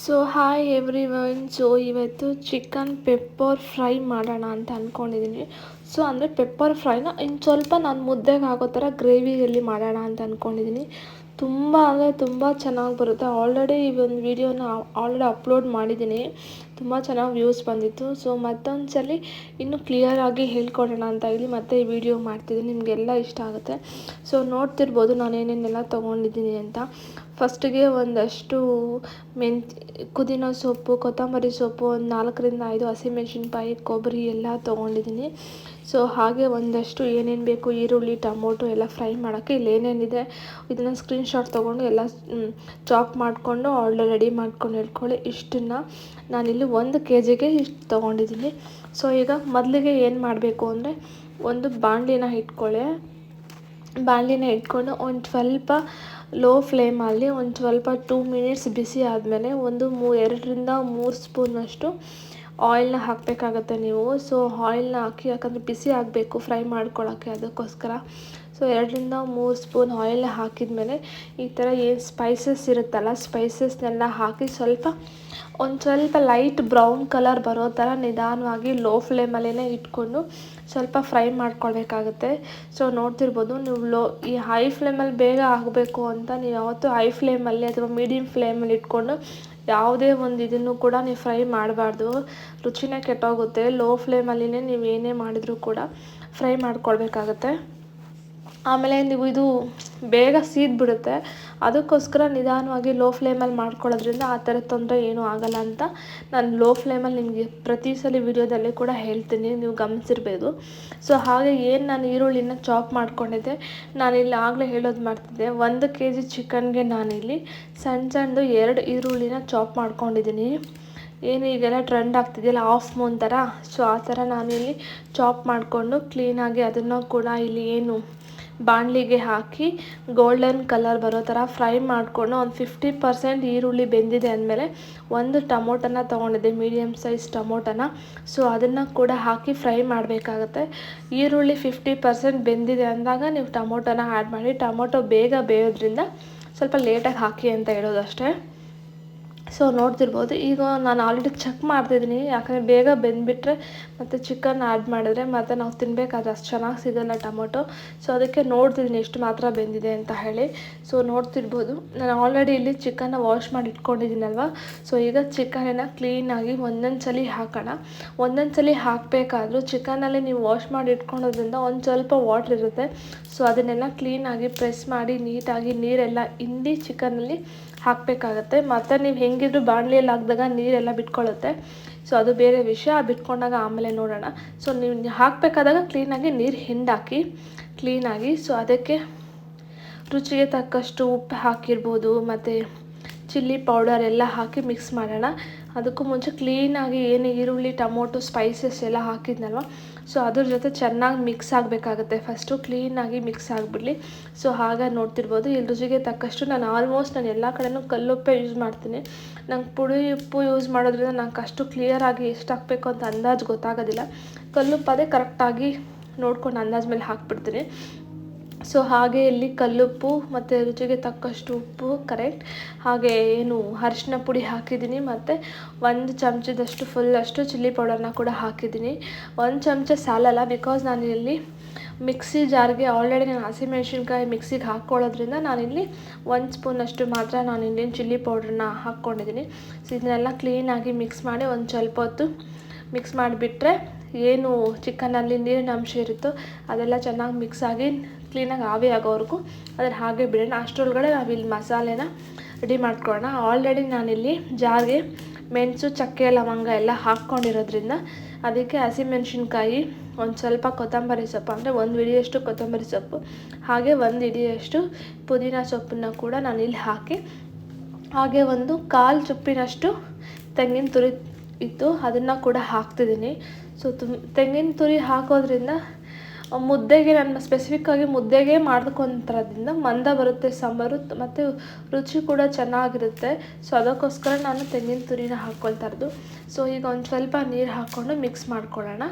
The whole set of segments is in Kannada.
So hi everyone. ಸೊ ಇವತ್ತು ಚಿಕನ್ ಪೆಪ್ಪರ್ ಫ್ರೈ ಮಾಡೋಣ ಅಂತ ಅಂದ್ಕೊಂಡಿದ್ದೀನಿ. ಸೊ ಅಂದರೆ ಪೆಪ್ಪರ್ ಫ್ರೈನ ಇನ್ನು ಸ್ವಲ್ಪ ನಾನು ಮುದ್ದೆಗೆ ಆಗೋ ಥರ ಗ್ರೇವಿಯಲ್ಲಿ ಮಾಡೋಣ ಅಂತ ಅಂದ್ಕೊಂಡಿದ್ದೀನಿ. ತುಂಬ ಅಂದರೆ ತುಂಬ ಚೆನ್ನಾಗಿ ಬರುತ್ತೆ. ಆಲ್ರೆಡಿ ಈ ಒಂದು ವೀಡಿಯೋನ ಆಲ್ರೆಡಿ ಅಪ್ಲೋಡ್ ಮಾಡಿದ್ದೀನಿ, ತುಂಬ ಚೆನ್ನಾಗಿ ವ್ಯೂಸ್ ಬಂದಿತ್ತು. ಸೊ ಮತ್ತೊಂದು ಸಲ ಇನ್ನೂ ಕ್ಲಿಯರಾಗಿ ಹೇಳ್ಕೊಡೋಣ ಅಂತ ಹೇಳಿ ಮತ್ತೆ ಈ ವಿಡಿಯೋ ಮಾಡ್ತಿದ್ದೀನಿ. ನಿಮಗೆಲ್ಲ ಇಷ್ಟ ಆಗುತ್ತೆ. ಸೊ ನೋಡ್ತಿರ್ಬೋದು ನಾನು ಏನೇನೆಲ್ಲ ತೊಗೊಂಡಿದ್ದೀನಿ ಅಂತ. ಫಸ್ಟಿಗೆ ಒಂದಷ್ಟು ಪುದೀನ ಸೊಪ್ಪು, ಕೊತ್ತಂಬರಿ ಸೊಪ್ಪು, ಒಂದು 4-5 ಹಸಿಮೆಣಸಿನ್ಕಾಯಿ, ಕೊಬ್ಬರಿ ಎಲ್ಲ ತೊಗೊಂಡಿದ್ದೀನಿ. ಸೊ ಹಾಗೆ ಒಂದಷ್ಟು ಏನೇನು ಬೇಕು ಈರುಳ್ಳಿ, ಟೊಮೊಟೊ ಎಲ್ಲ ಫ್ರೈ ಮಾಡೋಕ್ಕೆ ಇಲ್ಲಿ ಏನೇನಿದೆ ಇದನ್ನು ಸ್ಕ್ರೀನ್ಶಾಟ್ ತೊಗೊಂಡು ಎಲ್ಲ ಚಾಪ್ ಮಾಡಿಕೊಂಡು ಆಲ್ರೆಡಿ ರೆಡಿ ಮಾಡ್ಕೊಂಡು ಇಟ್ಕೊಳ್ಳಿ. ಇಷ್ಟನ್ನು ನಾನಿಲ್ಲಿ 1 kgಗೆ ಇಷ್ಟು ತೊಗೊಂಡಿದ್ದೀನಿ. ಸೊ ಈಗ ಮೊದಲಿಗೆ ಏನು ಮಾಡಬೇಕು ಅಂದರೆ ಒಂದು ಬಾಣಲಿನ ಇಟ್ಕೊಂಡು ಒಂದು ಸ್ವಲ್ಪ ಲೋ ಫ್ಲೇಮಲ್ಲಿ ಒಂದು ಸ್ವಲ್ಪ 2 ಮಿನಿಟ್ಸ್ ಬಿಸಿ ಆದಮೇಲೆ 2-3 ಸ್ಪೂನಷ್ಟು ಆಯಿಲ್ನ ಹಾಕಬೇಕಾಗತ್ತೆ ನೀವು. ಸೊ ಆಯಿಲ್ನ ಹಾಕಿ, ಯಾಕಂದರೆ ಬಿಸಿ ಆಗಬೇಕು ಫ್ರೈ ಮಾಡ್ಕೊಳ್ಳೋಕ್ಕೆ, ಅದಕ್ಕೋಸ್ಕರ. ಸೊ 2-3 ಸ್ಪೂನ್ ಆಯಿಲ್ನ ಹಾಕಿದ್ಮೇಲೆ ಈ ಥರ ಏನು ಸ್ಪೈಸಸ್ ಇರುತ್ತಲ್ಲ, ಸ್ಪೈಸಸ್ನೆಲ್ಲ ಹಾಕಿ ಒಂದು ಸ್ವಲ್ಪ ಲೈಟ್ ಬ್ರೌನ್ ಕಲರ್ ಬರೋ ಥರ ನಿಧಾನವಾಗಿ ಲೋ ಫ್ಲೇಮಲ್ಲೇ ಇಟ್ಕೊಂಡು ಸ್ವಲ್ಪ ಫ್ರೈ ಮಾಡ್ಕೊಳ್ಬೇಕಾಗುತ್ತೆ. ಸೊ ನೋಡ್ತಿರ್ಬೋದು ನೀವು ಈ ಹೈ ಫ್ಲೇಮಲ್ಲಿ ಬೇಗ ಆಗಬೇಕು ಅಂತ ನೀವು ಯಾವತ್ತೂ ಹೈ ಫ್ಲೇಮಲ್ಲಿ ಅಥವಾ ಮೀಡಿಯಮ್ ಫ್ಲೇಮಲ್ಲಿ ಇಟ್ಕೊಂಡು ಯಾವುದೇ ಒಂದು ಇದನ್ನು ಕೂಡ ನೀವು ಫ್ರೈ ಮಾಡಬಾರ್ದು, ರುಚಿನೇ ಕೆಟ್ಟೋಗುತ್ತೆ. ಲೋ ಫ್ಲೇಮಲ್ಲಿನೇ ನೀವು ಏನೇ ಮಾಡಿದರೂ ಕೂಡ ಫ್ರೈ ಮಾಡ್ಕೊಳ್ಬೇಕಾಗತ್ತೆ. ಆಮೇಲೆ ನೀವು ಇದು ಬೇಗ ಸೀದ್ಬಿಡುತ್ತೆ, ಅದಕ್ಕೋಸ್ಕರ ನಿಧಾನವಾಗಿ ಲೋ ಫ್ಲೇಮಲ್ಲಿ ಮಾಡ್ಕೊಳ್ಳೋದ್ರಿಂದ ಆ ಥರ ತೊಂದರೆ ಏನೂ ಆಗೋಲ್ಲ ಅಂತ ನಾನು ಲೋ ಫ್ಲೇಮಲ್ಲಿ ನಿಮಗೆ ಪ್ರತಿ ಸಲ ವಿಡಿಯೋದಲ್ಲಿ ಕೂಡ ಹೇಳ್ತೀನಿ, ನೀವು ಗಮನಿಸಿರ್ಬೋದು. ಸೊ ಹಾಗೆ ಏನು ನಾನು ಈರುಳ್ಳಿನ ಚಾಪ್ ಮಾಡ್ಕೊಂಡಿದ್ದೆ, ನಾನಿಲ್ಲಿ ಆಗಲೇ ಹೇಳೋದು ಮಾಡ್ತಿದ್ದೆ. 1 kg ಚಿಕನ್ಗೆ ನಾನಿಲ್ಲಿ ಸಣ್ಣದು 2 ಈರುಳ್ಳಿನ ಚಾಪ್ ಮಾಡ್ಕೊಂಡಿದ್ದೀನಿ. ಏನು ಈಗೆಲ್ಲ ಟ್ರೆಂಡ್ ಆಗ್ತಿದೆಯಲ್ಲ ಹಾಫ್ ಮೂನ್ ಥರ, ಸೊ ಆ ಥರ ನಾನಿಲ್ಲಿ ಚಾಪ್ ಮಾಡಿಕೊಂಡು ಕ್ಲೀನಾಗಿ ಅದನ್ನು ಕೂಡ ಇಲ್ಲಿ ಏನು ಬಾಣಲಿಗೆ ಹಾಕಿ ಗೋಲ್ಡನ್ ಕಲರ್ ಬರೋ ಥರ ಫ್ರೈ ಮಾಡಿಕೊಂಡು ಒಂದು 50% ಈರುಳ್ಳಿ ಬೆಂದಿದೆ ಅಂದಮೇಲೆ 1 ಟೊಮೊಟೊನ ತೊಗೊಂಡಿದ್ದೆ, ಮೀಡಿಯಮ್ ಸೈಜ್ ಟೊಮೊಟೊನ. ಸೊ ಅದನ್ನು ಕೂಡ ಹಾಕಿ ಫ್ರೈ ಮಾಡಬೇಕಾಗತ್ತೆ. ಈರುಳ್ಳಿ 50% ಬೆಂದಿದೆ ಅಂದಾಗ ನೀವು ಟೊಮೊಟೊನ ಆ್ಯಡ್ ಮಾಡಿ. ಟೊಮೊಟೊ ಬೇಗ ಬೇಯೋದ್ರಿಂದ ಸ್ವಲ್ಪ ಲೇಟಾಗಿ ಹಾಕಿ ಅಂತ ಹೇಳೋದು ಅಷ್ಟೇ. ಸೊ ನೋಡ್ತಿರ್ಬೋದು, ಈಗ ನಾನು ಆಲ್ರೆಡಿ ಚೆಕ್ ಮಾಡ್ತಿದ್ದೀನಿ, ಯಾಕಂದರೆ ಬೇಗ ಬೆಂದುಬಿಟ್ರೆ ಮತ್ತು ಚಿಕನ್ ಆ್ಯಡ್ ಮಾಡಿದ್ರೆ ಮತ್ತು ನಾವು ತಿನ್ನಬೇಕಾದ್ರೆ ಅಷ್ಟು ಚೆನ್ನಾಗಿ ಸಿಗೋಲ್ಲ ಟೊಮೊಟೊ. ಸೊ ಅದಕ್ಕೆ ನೋಡ್ತಿದ್ದೀನಿ ಎಷ್ಟು ಮಾತ್ರ ಬೆಂದಿದೆ ಅಂತ ಹೇಳಿ. ಸೊ ನೋಡ್ತಿರ್ಬೋದು ನಾನು ಆಲ್ರೆಡಿ ಇಲ್ಲಿ ಚಿಕನ್ನ ವಾಶ್ ಮಾಡಿ ಇಟ್ಕೊಂಡಿದ್ದೀನಲ್ವ. ಸೊ ಈಗ ಚಿಕನನ್ನು ಕ್ಲೀನಾಗಿ ಒಂದೊಂದು ಸಲ ಹಾಕೋಣ. ಒಂದೊಂದು ಸಲ ಹಾಕಬೇಕಾದ್ರೂ ಚಿಕನಲ್ಲಿ ನೀವು ವಾಶ್ ಮಾಡಿ ಇಟ್ಕೊಳ್ಳೋದ್ರಿಂದ ಒಂದು ಸ್ವಲ್ಪ ವಾಟ್ರ್ ಇರುತ್ತೆ. ಸೊ ಅದನ್ನೆಲ್ಲ ಕ್ಲೀನಾಗಿ ಪ್ರೆಸ್ ಮಾಡಿ ನೀಟಾಗಿ ನೀರೆಲ್ಲ ಹಿಂಡಿ ಚಿಕನಲ್ಲಿ ಹಾಕಬೇಕಾಗತ್ತೆ. ಮತ್ತು ನೀವು ಹೆಂಗಿದ್ರು ಬಾಣಲಿಯಲ್ಲಿ ಹಾಕಿದಾಗ ನೀರೆಲ್ಲ ಬಿಟ್ಕೊಳ್ಳುತ್ತೆ. ಸೊ ಅದು ಬೇರೆ ವಿಷಯ, ಬಿಟ್ಕೊಂಡಾಗ ಆಮೇಲೆ ನೋಡೋಣ. ಸೊ ನೀವು ಹಾಕಬೇಕಾದಾಗ ಕ್ಲೀನಾಗಿ ನೀರು ಹಿಂಡಾಕಿ ಕ್ಲೀನಾಗಿ. ಸೊ ಅದಕ್ಕೆ ರುಚಿಗೆ ತಕ್ಕಷ್ಟು ಉಪ್ಪು ಹಾಕಿರ್ಬೋದು, ಮತ್ತು ಚಿಲ್ಲಿ ಪೌಡರ್ ಎಲ್ಲ ಹಾಕಿ ಮಿಕ್ಸ್ ಮಾಡೋಣ. ಅದಕ್ಕೂ ಮುಂಚೆ ಕ್ಲೀನಾಗಿ ಏನು ಈರುಳ್ಳಿ, ಟೊಮೊಟೊ, ಸ್ಪೈಸಸ್ ಎಲ್ಲ ಹಾಕಿದ್ನಲ್ವ, ಸೊ ಅದ್ರ ಜೊತೆ ಚೆನ್ನಾಗಿ ಮಿಕ್ಸ್ ಆಗಬೇಕಾಗತ್ತೆ. ಫಸ್ಟು ಕ್ಲೀನಾಗಿ ಮಿಕ್ಸ್ ಆಗಿಬಿಡಲಿ. ಸೊ ಹಾಗೆ ನೋಡ್ತಿರ್ಬೋದು ಇಲ್ಲಿ ರುಚಿಗೆ ತಕ್ಕಷ್ಟು ನಾನು ಎಲ್ಲ ಕಡೆನೂ ಕಲ್ಲುಪ್ಪೇ ಯೂಸ್ ಮಾಡ್ತೀನಿ. ನಂಗೆ ಪುಡಿ ಉಪ್ಪು ಯೂಸ್ ಮಾಡೋದ್ರಿಂದ ನಂಗೆ ಅಷ್ಟು ಕ್ಲಿಯರಾಗಿ ಎಷ್ಟು ಹಾಕಬೇಕು ಅಂತ ಅಂದಾಜು ಗೊತ್ತಾಗೋದಿಲ್ಲ. ಕಲ್ಲುಪ್ಪು ಅದೇ ಕರೆಕ್ಟಾಗಿ ನೋಡ್ಕೊಂಡು ಅಂದಾಜು ಮೇಲೆ ಹಾಕ್ಬಿಡ್ತೀನಿ. ಸೊ ಹಾಗೆ ಇಲ್ಲಿ ಕಲ್ಲುಪ್ಪು ಮತ್ತು ರುಚಿಗೆ ತಕ್ಕಷ್ಟು ಉಪ್ಪು ಕರೆಕ್ಟ್, ಹಾಗೆ ಏನು ಅರಿಶಿನ ಪುಡಿ ಹಾಕಿದ್ದೀನಿ, ಮತ್ತು 1 ಚಮಚದಷ್ಟು ಫುಲ್ಲಷ್ಟು ಚಿಲ್ಲಿ ಪೌಡರ್ನ ಕೂಡ ಹಾಕಿದ್ದೀನಿ. 1 ಚಮಚ ಸಾಲಲ್ಲ, ಬಿಕಾಸ್ ನಾನಿಲ್ಲಿ ಮಿಕ್ಸಿ ಜಾರ್ಗೆ ಆಲ್ರೆಡಿ ನಾನು ಹಸಿಮೆಣ್ಸಿನ್ಕಾಯಿ ಮಿಕ್ಸಿಗೆ ಹಾಕ್ಕೊಳ್ಳೋದ್ರಿಂದ ನಾನಿಲ್ಲಿ 1 ಸ್ಪೂನಷ್ಟು ಮಾತ್ರ ನಾನಿಲ್ಲಿ ಚಿಲ್ಲಿ ಪೌಡ್ರನ್ನ ಹಾಕ್ಕೊಂಡಿದ್ದೀನಿ. ಸೊ ಇದನ್ನೆಲ್ಲ ಕ್ಲೀನಾಗಿ ಮಿಕ್ಸ್ ಮಾಡಿ ಒಂದು ಸ್ವಲ್ಪ ಹೊತ್ತು ಮಿಕ್ಸ್ ಮಾಡಿಬಿಟ್ರೆ ಏನು ಚಿಕನಲ್ಲಿ ನೀರಿನ ಅಂಶ ಇರುತ್ತೋ ಅದೆಲ್ಲ ಚೆನ್ನಾಗಿ ಮಿಕ್ಸ್ ಆಗಿ ಕ್ಲೀನಾಗಿ ಆವಿ ಆಗೋವರೆಗೂ ಅದನ್ನು ಹಾಗೆ ಬಿಡೋಣ. ಅಷ್ಟರೊಳಗಡೆ ನಾವಿಲ್ಲಿ ಮಸಾಲೆನ ರೆಡಿ ಮಾಡ್ಕೊಳ್ಳೋಣ. ಆಲ್ರೆಡಿ ನಾನಿಲ್ಲಿ ಜಾರ್ಗೆ ಮೆಣಸು, ಚಕ್ಕೆ, ಲವಂಗ ಎಲ್ಲ ಹಾಕ್ಕೊಂಡಿರೋದ್ರಿಂದ ಅದಕ್ಕೆ ಹಸಿಮೆಣ್ಸಿನ್ಕಾಯಿ, ಒಂದು ಸ್ವಲ್ಪ ಕೊತ್ತಂಬರಿ ಸೊಪ್ಪು, ಅಂದರೆ 1 ಹಿಡಿಯಷ್ಟು ಕೊತ್ತಂಬರಿ ಸೊಪ್ಪು, ಹಾಗೆ 1 ಹಿಡಿಯಷ್ಟು ಪುದೀನ ಸೊಪ್ಪನ್ನು ಕೂಡ ನಾನಿಲ್ಲಿ ಹಾಕಿ, ಹಾಗೆ 1/4 ಚುಪ್ಪಿನಷ್ಟು ತೆಂಗಿನ ತುರಿ ಇತ್ತು, ಅದನ್ನು ಕೂಡ ಹಾಕ್ತಿದ್ದೀನಿ. ಸೊ ತೆಂಗಿನ ತುರಿ ಹಾಕೋದ್ರಿಂದ ಮುದ್ದೆಗೆ ನಾನು ಸ್ಪೆಸಿಫಿಕ್ಕಾಗಿ ಮುದ್ದೆಗೆ ಮಾಡ್ಕೊತಿರೋದ್ರಿಂದ ಮಂದ ಬರುತ್ತೆ ಸಾಂಬಾರು, ಮತ್ತು ರುಚಿ ಕೂಡ ಚೆನ್ನಾಗಿರುತ್ತೆ. ಸೊ ಅದಕ್ಕೋಸ್ಕರ ನಾನು ತೆಂಗಿನ ತುರಿನ ಹಾಕ್ಕೊಳ್ತಾ ಇರೋದು. ಸೊ ಈಗ ಒಂದು ಸ್ವಲ್ಪ ನೀರು ಹಾಕ್ಕೊಂಡು ಮಿಕ್ಸ್ ಮಾಡ್ಕೊಳ್ಳೋಣ.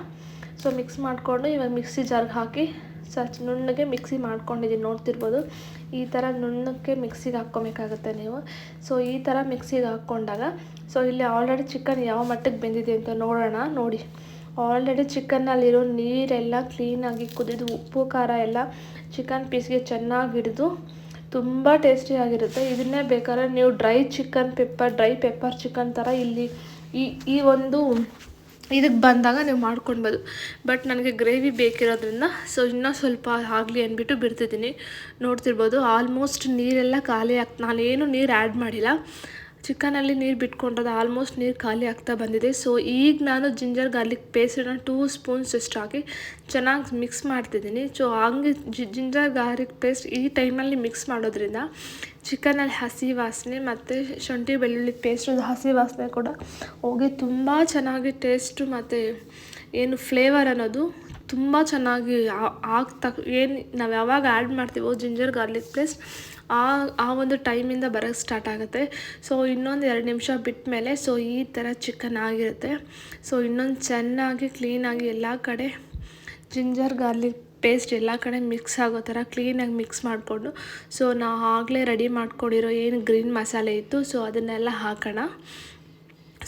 ಸೊ ಮಿಕ್ಸ್ ಮಾಡಿಕೊಂಡು ಇವಾಗ ಮಿಕ್ಸಿ ಜಾರ್ಗೆ ಹಾಕಿ ನುಣ್ಣಗೆ ಮಿಕ್ಸಿ ಮಾಡ್ಕೊಂಡಿದ್ದೀನಿ, ನೋಡ್ತಿರ್ಬೋದು. ಈ ಥರ ನುಣ್ಣಕ್ಕೆ ಮಿಕ್ಸಿಗೆ ಹಾಕ್ಕೊಬೇಕಾಗುತ್ತೆ ನೀವು. ಸೊ ಈ ಥರ ಮಿಕ್ಸಿಗೆ ಹಾಕ್ಕೊಂಡಾಗ ಸೊ ಇಲ್ಲಿ ಆಲ್ರೆಡಿ ಚಿಕನ್ ಯಾವ ಮಟ್ಟಕ್ಕೆ ಬೆಂದಿದೆ ಅಂತ ನೋಡೋಣ. ನೋಡಿ, ಆಲ್ರೆಡಿ ಚಿಕನ್ನಲ್ಲಿರೋ ನೀರೆಲ್ಲ ಕ್ಲೀನಾಗಿ ಕುದಿದು ಉಪ್ಪು ಖಾರ ಎಲ್ಲ ಚಿಕನ್ ಪೀಸ್ಗೆ ಚೆನ್ನಾಗಿ ಹಿಡಿದು ತುಂಬ ಟೇಸ್ಟಿಯಾಗಿರುತ್ತೆ. ಇದನ್ನೇ ಬೇಕಾದ್ರೆ ನೀವು ಡ್ರೈ ಪೆಪ್ಪರ್ ಚಿಕನ್ ಥರ ಇಲ್ಲಿ ಈ ಒಂದು ಇದಕ್ಕೆ ಬಂದಾಗ ನೀವು ಮಾಡ್ಕೊಳ್ಬೋದು. ಬಟ್ ನನಗೆ ಗ್ರೇವಿ ಬೇಕಿರೋದ್ರಿಂದ ಸೊ ಇನ್ನೂ ಸ್ವಲ್ಪ ಆಗಲಿ ಅಂದ್ಬಿಟ್ಟು ಬಿಡ್ತಿದ್ದೀನಿ. ನೋಡ್ತಿರ್ಬೋದು ಆಲ್ಮೋಸ್ಟ್ ನೀರೆಲ್ಲ ಖಾಲಿ ನಾನೇನು ನೀರು ಆ್ಯಡ್ ಮಾಡಿಲ್ಲ. ಚಿಕನಲ್ಲಿ ನೀರು ಬಿಟ್ಕೊಂಡ್ರೆ ಆಲ್ಮೋಸ್ಟ್ ನೀರು ಖಾಲಿ ಆಗ್ತಾ ಬಂದಿದೆ. ಸೊ ಈಗ ನಾನು ಜಿಂಜರ್ ಗಾರ್ಲಿಕ್ ಪೇಸ್ಟನ್ನು 2 ಸ್ಪೂನ್ಸ್ ಅಷ್ಟು ಹಾಕಿ ಚೆನ್ನಾಗಿ ಮಿಕ್ಸ್ ಮಾಡ್ತಿದ್ದೀನಿ. ಸೊ ಹಂಗೆ ಜಿಂಜರ್ ಗಾರ್ಲಿಕ್ ಪೇಸ್ಟ್ ಈ ಟೈಮಲ್ಲಿ ಮಿಕ್ಸ್ ಮಾಡೋದ್ರಿಂದ ಚಿಕನಲ್ಲಿ ಹಸಿ ವಾಸನೆ ಮತ್ತು ಶುಂಠಿ ಬೆಳ್ಳುಳ್ಳಿ ಪೇಸ್ಟದು ಹಸಿ ವಾಸನೆ ಕೂಡ ಹೋಗಿ ತುಂಬ ಚೆನ್ನಾಗಿ ಟೇಸ್ಟು ಮತ್ತು ಏನು ಫ್ಲೇವರ್ ಅನ್ನೋದು ತುಂಬ ಚೆನ್ನಾಗಿ ಏನು ನಾವು ಯಾವಾಗ ಆ್ಯಡ್ ಮಾಡ್ತೀವೋ ಜಿಂಜರ್ ಗಾರ್ಲಿಕ್ ಪೇಸ್ಟ್ ಆ ಒಂದು ಟೈಮಿಂದ ಬರೋಕ್ಕೆ ಸ್ಟಾರ್ಟ್ ಆಗುತ್ತೆ. ಸೊ ಇನ್ನೊಂದು 2 ನಿಮಿಷ ಬಿಟ್ಟ ಮೇಲೆ ಸೊ ಈ ಥರ ಚಿಕನ್ ಆಗಿರುತ್ತೆ. ಸೊ ಇನ್ನೊಂದು ಚೆನ್ನಾಗಿ ಕ್ಲೀನಾಗಿ ಎಲ್ಲ ಕಡೆ ಜಿಂಜರ್ ಗಾರ್ಲಿಕ್ ಪೇಸ್ಟ್ ಎಲ್ಲ ಕಡೆ ಮಿಕ್ಸ್ ಆಗೋ ಥರ ಕ್ಲೀನಾಗಿ ಮಿಕ್ಸ್ ಮಾಡಿಕೊಂಡು ಸೊ ನಾವು ಆಗಲೇ ರೆಡಿ ಮಾಡ್ಕೊಂಡಿರೋ ಏನು ಗ್ರೀನ್ ಮಸಾಲೆ ಇತ್ತು ಸೊ ಅದನ್ನೆಲ್ಲ ಹಾಕೋಣ.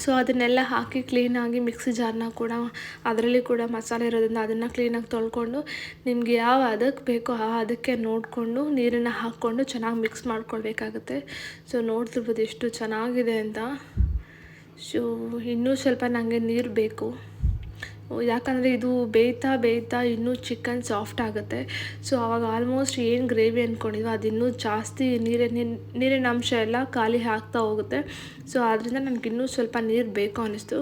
ಸೊ ಅದನ್ನೆಲ್ಲ ಹಾಕಿ ಕ್ಲೀನಾಗಿ ಮಿಕ್ಸಿ ಜಾರ್ನ ಕೂಡ ಅದರಲ್ಲಿ ಕೂಡ ಮಸಾಲೆ ಇರೋದ್ರಿಂದ ಅದನ್ನು ಕ್ಲೀನಾಗಿ ತೊಳ್ಕೊಂಡು ನಿಮಗೆ ಯಾವ ಅದಕ್ಕೆ ಬೇಕೋ ಅದಕ್ಕೆ ನೋಡಿಕೊಂಡು ನೀರನ್ನು ಹಾಕ್ಕೊಂಡು ಚೆನ್ನಾಗಿ ಮಿಕ್ಸ್ ಮಾಡ್ಕೊಳ್ಬೇಕಾಗುತ್ತೆ. ಸೊ ನೋಡ್ತಿರ್ಬೋದು ಎಷ್ಟು ಚೆನ್ನಾಗಿದೆ ಅಂತ. ಸೊ ಇನ್ನೂ ಸ್ವಲ್ಪ ನನಗೆ ನೀರು ಬೇಕು, ಯಾಕಂದರೆ ಇದು ಬೇಯ್ತಾ ಇನ್ನೂ ಚಿಕನ್ ಸಾಫ್ಟ್ ಆಗುತ್ತೆ. ಸೊ ಆವಾಗ ಆಲ್ಮೋಸ್ಟ್ ಏನು ಗ್ರೇವಿ ಅಂದ್ಕೊಂಡಿದ್ವೋ ಅದು ಇನ್ನೂ ಜಾಸ್ತಿ ನೀರಿನ ಅಂಶ ಎಲ್ಲ ಖಾಲಿ ಆಗ್ತಾ ಹೋಗುತ್ತೆ. ಸೊ ಆದ್ದರಿಂದ ನನಗೆ ಇನ್ನೂ ಸ್ವಲ್ಪ ನೀರು ಬೇಕು ಅನ್ನಿಸ್ತು.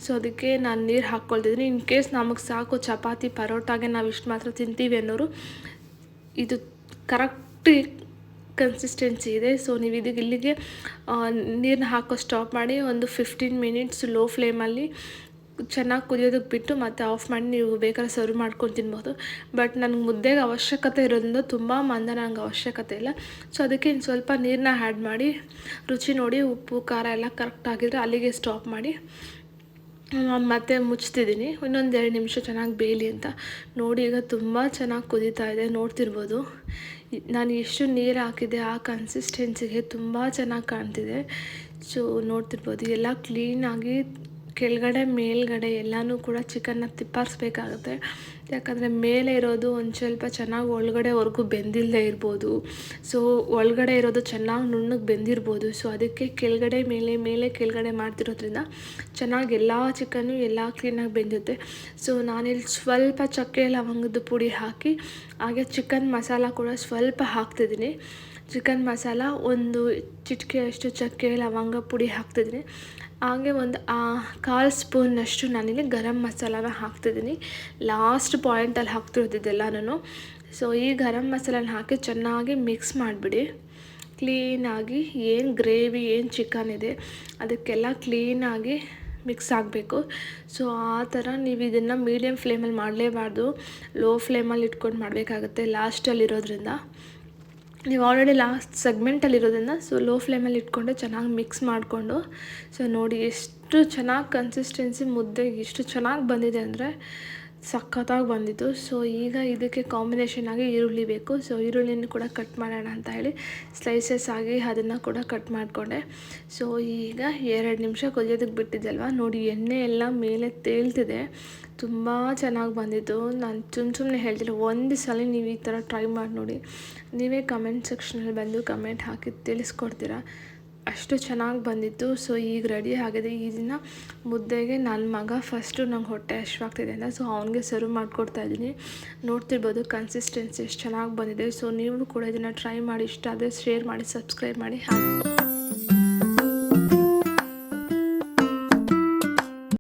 ಸೊ ಅದಕ್ಕೆ ನಾನು ನೀರು ಹಾಕ್ಕೊಳ್ತಿದ್ದೀನಿ. ಇನ್ ಕೇಸ್ ನಮಗೆ ಸಾಕು ಚಪಾತಿ ಪರೋಟಾಗೆ ನಾವು ಇಷ್ಟು ಮಾತ್ರ ತಿಂತೀವಿ ಅನ್ನೋರು ಇದು ಕರೆಕ್ಟ್ ಕನ್ಸಿಸ್ಟೆನ್ಸಿ ಇದೆ. ಸೊ ನೀವು ಇಲ್ಲಿಗೆ ನೀರನ್ನ ಹಾಕೋ ಸ್ಟಾಪ್ ಮಾಡಿ ಒಂದು 15 ಮಿನಿಟ್ಸ್ ಲೋ ಫ್ಲೇಮಲ್ಲಿ ಚೆನ್ನಾಗಿ ಕುದಿಯೋದಕ್ಕೆ ಬಿಟ್ಟು ಮತ್ತೆ ಆಫ್ ಮಾಡಿ ನೀವು ಬೇಕಾದ್ರೆ ಸರ್ವ್ ಮಾಡ್ಕೊಂಡು ತಿನ್ಬೋದು. ಬಟ್ ನನಗೆ ಮುದ್ದೆಗೆ ಅವಶ್ಯಕತೆ ಇರೋದ್ರಿಂದ ತುಂಬ ಮಂದ ನನಗೆ ಅವಶ್ಯಕತೆ ಇಲ್ಲ. ಸೊ ಅದಕ್ಕೆ ಇನ್ನು ಸ್ವಲ್ಪ ನೀರನ್ನ ಆ್ಯಡ್ ಮಾಡಿ ರುಚಿ ನೋಡಿ ಉಪ್ಪು ಖಾರ ಎಲ್ಲ ಕರೆಕ್ಟಾಗಿದ್ದರೆ ಅಲ್ಲಿಗೆ ಸ್ಟಾಪ್ ಮಾಡಿ ನಾನು ಮತ್ತೆ ಮುಚ್ತಿದ್ದೀನಿ. ಇನ್ನೊಂದು 2 ನಿಮಿಷ ಚೆನ್ನಾಗಿ ಬೇಯಲಿ ಅಂತ. ನೋಡಿ ಈಗ ತುಂಬ ಚೆನ್ನಾಗಿ ಕುದೀತಾ ಇದೆ, ನೋಡ್ತಿರ್ಬೋದು. ನಾನು ಎಷ್ಟು ನೀರು ಹಾಕಿದೆ ಆ ಕನ್ಸಿಸ್ಟೆನ್ಸಿಗೆ ತುಂಬ ಚೆನ್ನಾಗಿ ಕಾಣ್ತಿದೆ. ಸೊ ನೋಡ್ತಿರ್ಬೋದು ಎಲ್ಲ ಕ್ಲೀನಾಗಿ ಕೆಳಗಡೆ ಮೇಲ್ಗಡೆ ಎಲ್ಲನೂ ಕೂಡ ಚಿಕನ್ನ ತಿಪ್ಪಾರಿಸ್ಬೇಕಾಗುತ್ತೆ. ಯಾಕಂದರೆ ಮೇಲೆ ಇರೋದು ಒಂದು ಸ್ವಲ್ಪ ಚೆನ್ನಾಗಿ ಒಳಗಡೆವರೆಗೂ ಬೆಂದಿಲ್ಲದೆ ಇರ್ಬೋದು. ಸೊ ಒಳಗಡೆ ಇರೋದು ಚೆನ್ನಾಗಿ ನುಣ್ಣಗೆ ಬೆಂದಿರ್ಬೋದು. ಸೊ ಅದಕ್ಕೆ ಕೆಳಗಡೆ ಮೇಲೆ ಕೆಳಗಡೆ ಮಾಡ್ತಿರೋದ್ರಿಂದ ಚೆನ್ನಾಗಿ ಎಲ್ಲ ಚಿಕನ್ನು ಎಲ್ಲ ಕ್ಲೀನಾಗಿ ಬೆಂದುತ್ತೆ. ಸೊ ನಾನಿಲ್ಲಿ ಸ್ವಲ್ಪ ಚಕ್ಕೆ ಲವಂಗದ ಪುಡಿ ಹಾಕಿ ಹಾಗೆ ಚಿಕನ್ ಮಸಾಲ ಕೂಡ ಸ್ವಲ್ಪ ಹಾಕ್ತಿದ್ದೀನಿ. ಚಿಕನ್ ಮಸಾಲ ಒಂದು ಚಿಟಿಕೆಯಷ್ಟು ಚಕ್ಕೆ ಲವಂಗ ಪುಡಿ ಹಾಕ್ತಿದ್ದೀನಿ. ಹಾಗೆ ಒಂದು 1/4 ಸ್ಪೂನ್ನಷ್ಟು ನಾನಿಲ್ಲಿ ಗರಂ ಮಸಾಲಾನ ಹಾಕ್ತಿದ್ದೀನಿ. ಲಾಸ್ಟ್ ಪಾಯಿಂಟಲ್ಲಿ ಹಾಕ್ತಿರೋದಿದ್ದೆಲ್ಲ ನಾನು. ಸೊ ಈ ಗರಂ ಮಸಾಲಾನ ಹಾಕಿ ಚೆನ್ನಾಗಿ ಮಿಕ್ಸ್ ಮಾಡಿಬಿಡಿ. ಕ್ಲೀನಾಗಿ ಏನು ಗ್ರೇವಿ ಏನು ಚಿಕನ್ ಇದೆ ಅದಕ್ಕೆಲ್ಲ ಕ್ಲೀನಾಗಿ ಮಿಕ್ಸ್ ಆಗಬೇಕು. ಸೊ ಆ ಥರ ನೀವು ಇದನ್ನು ಮೀಡಿಯಮ್ ಫ್ಲೇಮಲ್ಲಿ ಮಾಡಲೇಬಾರ್ದು, ಲೋ ಫ್ಲೇಮಲ್ಲಿ ಇಟ್ಕೊಂಡು ಮಾಡಬೇಕಾಗುತ್ತೆ ಲಾಸ್ಟಲ್ಲಿರೋದ್ರಿಂದ. ನೀವು ಆಲ್ರೆಡಿ ಲಾಸ್ಟ್ ಸೆಗ್ಮೆಂಟಲ್ಲಿರೋದ್ರಿಂದ ಸೊ ಲೋ ಫ್ಲೇಮಲ್ಲಿ ಇಟ್ಕೊಂಡು ಚೆನ್ನಾಗಿ ಮಿಕ್ಸ್ ಮಾಡಿಕೊಂಡು ಸೊ ನೋಡಿ ಎಷ್ಟು ಚೆನ್ನಾಗಿ ಕನ್ಸಿಸ್ಟೆನ್ಸಿ ಮುದ್ದೆಗೆ ಎಷ್ಟು ಚೆನ್ನಾಗಿ ಬಂದಿದೆ ಅಂದರೆ ಸಖತ್ತಾಗಿ ಬಂದಿತ್ತು. ಸೊ ಈಗ ಇದಕ್ಕೆ ಕಾಂಬಿನೇಷನ್ ಆಗಿ ಈರುಳ್ಳಿ ಬೇಕು. ಸೊ ಈರುಳ್ಳಿನ ಕೂಡ ಕಟ್ ಮಾಡೋಣ ಅಂತ ಹೇಳಿ ಸ್ಲೈಸಸ್ ಆಗಿ ಅದನ್ನು ಕೂಡ ಕಟ್ ಮಾಡಿಕೊಂಡೆ. ಸೊ ಈಗ 2 ನಿಮಿಷ ಕೊಯ್ಯೋದಕ್ಕೆ ಬಿಟ್ಟಿದ್ದಲ್ವ, ನೋಡಿ ಎಣ್ಣೆ ಎಲ್ಲ ಮೇಲೆ ತೇಲ್ತಿದೆ, ತುಂಬ ಚೆನ್ನಾಗಿ ಬಂದಿತ್ತು. ನಾನು ಸುಮ್ಮನೆ ಹೇಳ್ತಿಲ್ಲ, ಒಂದು ಸಲ ನೀವು ಈ ಥರ ಟ್ರೈ ಮಾಡಿ ನೋಡಿ. ನೀವೇ ಕಮೆಂಟ್ ಸೆಕ್ಷನಲ್ಲಿ ಬಂದು ಕಮೆಂಟ್ ಹಾಕಿ ತಿಳಿಸ್ಕೊಡ್ತೀರಾ, ಅಷ್ಟು ಚೆನ್ನಾಗಿ ಬಂದಿತ್ತು. ಸೊ ಈಗ ರೆಡಿ ಆಗಿದೆ. ಇದನ್ನು ಮುದ್ದೆಗೆ ನನ್ನ ಮಗ ಫಸ್ಟು ನಂಗೆ ಹೊಟ್ಟೆ ಹಶ್ವಾಗ್ತಿದೆ ಅಂತ ಸೊ ಅವನಿಗೆ ಸರ್ವ್ ಮಾಡಿಕೊಡ್ತಾಯಿದ್ದೀನಿ. ನೋಡ್ತಿರ್ಬೋದು ಕನ್ಸಿಸ್ಟೆನ್ಸಿ ಎಷ್ಟು ಚೆನ್ನಾಗಿ ಬಂದಿದೆ. ಸೊ ನೀವು ಕೂಡ ಇದನ್ನು ಟ್ರೈ ಮಾಡಿ, ಇಷ್ಟ ಆದರೆ ಶೇರ್ ಮಾಡಿ, ಸಬ್ಸ್ಕ್ರೈಬ್ ಮಾಡಿ.